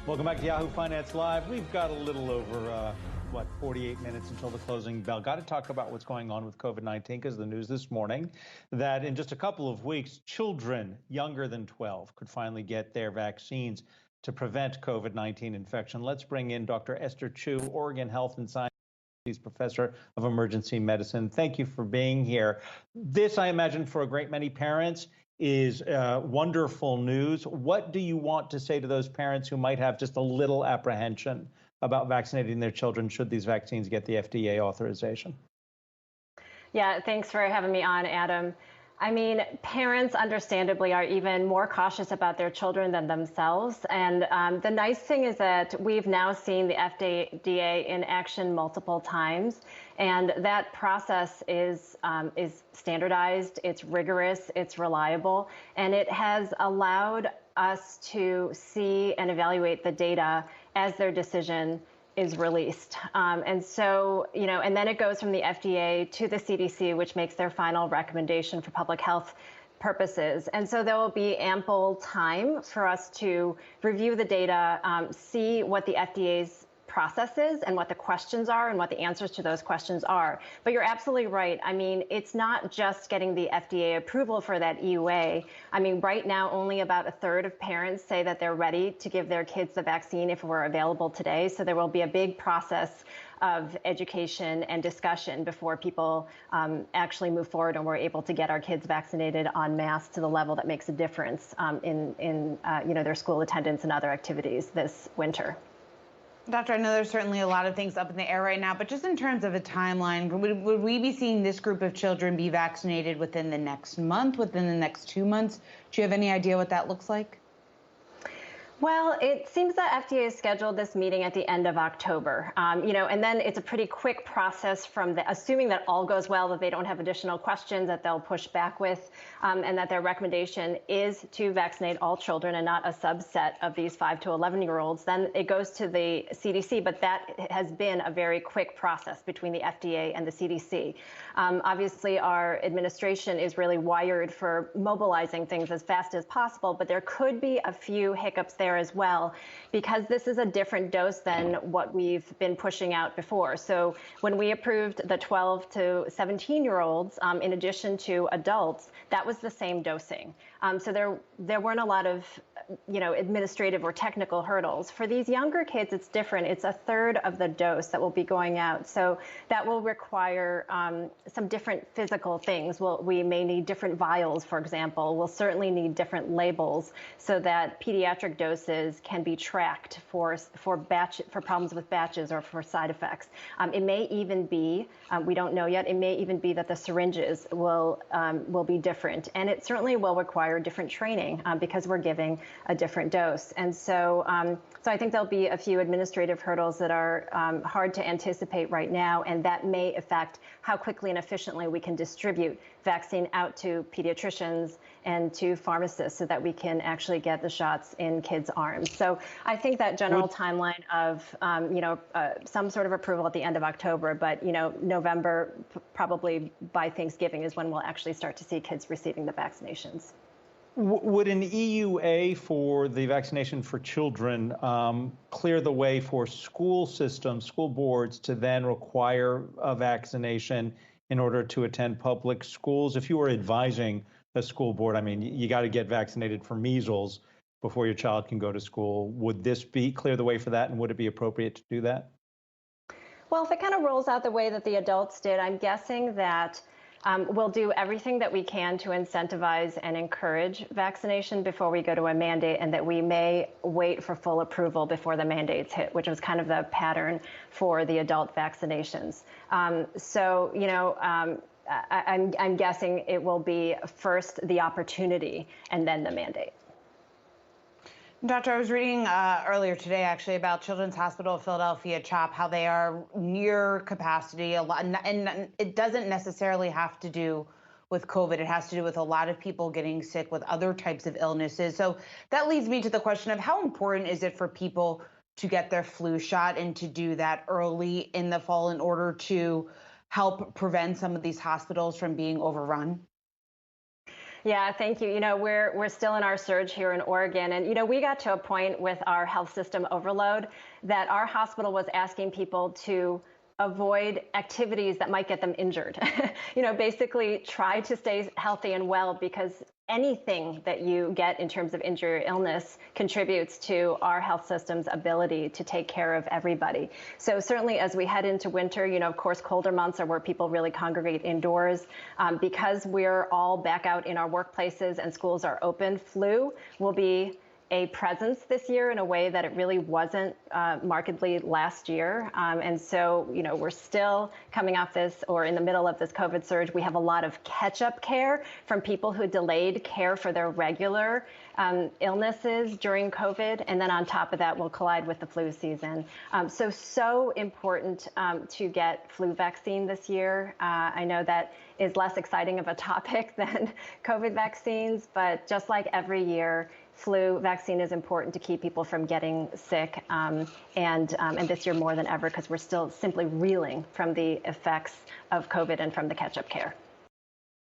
Welcome back to Yahoo Finance Live. We've got a little over, 48 minutes until the closing bell. Got to talk about what's going on with COVID-19 because the news this morning that in just a couple of weeks, children younger than 12 could finally get their vaccines to prevent COVID-19 infection. Let's bring in Dr. Esther Choo, Oregon Health and Science Professor of Emergency Medicine. Thank you for being here. This, I imagine, for a great many parents is wonderful news. What do you want to say to those parents who might have just a little apprehension about vaccinating their children should these vaccines get the FDA authorization? Yeah, thanks for having me on, Adam. I mean, parents understandably are even more cautious about their children than themselves. And the nice thing is that we've now seen the FDA in action multiple times. And that process is standardized, it's rigorous, it's reliable, and it has allowed us to see and evaluate the data as their decision is released. And so, and then it goes from the FDA to the CDC, which makes their final recommendation for public health purposes. And so there will be ample time for us to review the data, see what the FDA's process is and what the questions are and what the answers to those questions are. But you're absolutely right. I mean, it's not just getting the FDA approval for that EUA. I mean, right now, only about a third of parents say that they're ready to give their kids the vaccine if it were available today. So there will be a big process of education and discussion before people actually move forward and we're able to get our kids vaccinated en masse to the level that makes a difference in their school attendance and other activities this winter. Doctor, I know there's certainly a lot of things up in the air right now, but just in terms of a timeline, would we be seeing this group of children be vaccinated within the next month, within the next 2 months? Do you have any idea what that looks like? Well, it seems that FDA has scheduled this meeting at the end of October, and then it's a pretty quick process from assuming that all goes well, that they don't have additional questions that they'll push back with, and that their recommendation is to vaccinate all children and not a subset of these 5 to 11-year-olds. Then it goes to the CDC, but that has been a very quick process between the FDA and the CDC. Obviously, our administration is really wired for mobilizing things as fast as possible, but there could be a few hiccups there as well, because this is a different dose than what we've been pushing out before. So when we approved the 12 to 17-year-olds, in addition to adults, that was the same dosing. So there weren't a lot of administrative or technical hurdles. For these younger kids, it's different. It's a third of the dose that will be going out. So that will require some different physical things. We may need different vials, for example. We'll certainly need different labels so that pediatric doses can be tracked for problems with batches or for side effects. It may even be, we don't know yet, it may even be that the syringes will be different. And it certainly will require different training because we're giving a different dose. And so I think there'll be a few administrative hurdles that are hard to anticipate right now, and that may affect how quickly and efficiently we can distribute vaccine out to pediatricians and to pharmacists so that we can actually get the shots in kids' arms. So I think that general timeline of, some sort of approval at the end of October, but, November, probably by Thanksgiving is when we'll actually start to see kids receiving the vaccinations. Would an EUA for the vaccination for children clear the way for school systems, school boards to then require a vaccination in order to attend public schools? If you were advising a school board, I mean, you got to get vaccinated for measles before your child can go to school. Would this clear the way for that, and would it be appropriate to do that? Well, if it kind of rolls out the way that the adults did, I'm guessing that we'll do everything that we can to incentivize and encourage vaccination before we go to a mandate, and that we may wait for full approval before the mandates hit, which was kind of the pattern for the adult vaccinations. I'm guessing it will be first the opportunity and then the mandate. Doctor, I was reading earlier today, actually, about Children's Hospital of Philadelphia, CHOP, how they are near capacity a lot, and it doesn't necessarily have to do with COVID. It has to do with a lot of people getting sick with other types of illnesses. So that leads me to the question of how important is it for people to get their flu shot and to do that early in the fall in order to help prevent some of these hospitals from being overrun? Yeah, thank you. We're still in our surge here in Oregon, and we got to a point with our health system overload that our hospital was asking people to avoid activities that might get them injured. Basically try to stay healthy and well, because anything that you get in terms of injury or illness contributes to our health system's ability to take care of everybody. So certainly as we head into winter, of course, colder months are where people really congregate indoors. Because we're all back out in our workplaces and schools are open, flu will be a presence this year in a way that it really wasn't markedly last year. And so, we're still coming off this, or in the middle of this COVID surge. We have a lot of catch-up care from people who delayed care for their regular illnesses during COVID. And then on top of that, we'll collide with the flu season. So important to get flu vaccine this year. I know that is less exciting of a topic than COVID vaccines, but just like every year, flu vaccine is important to keep people from getting sick, and this year more than ever, because we're still simply reeling from the effects of COVID and from the catch-up care.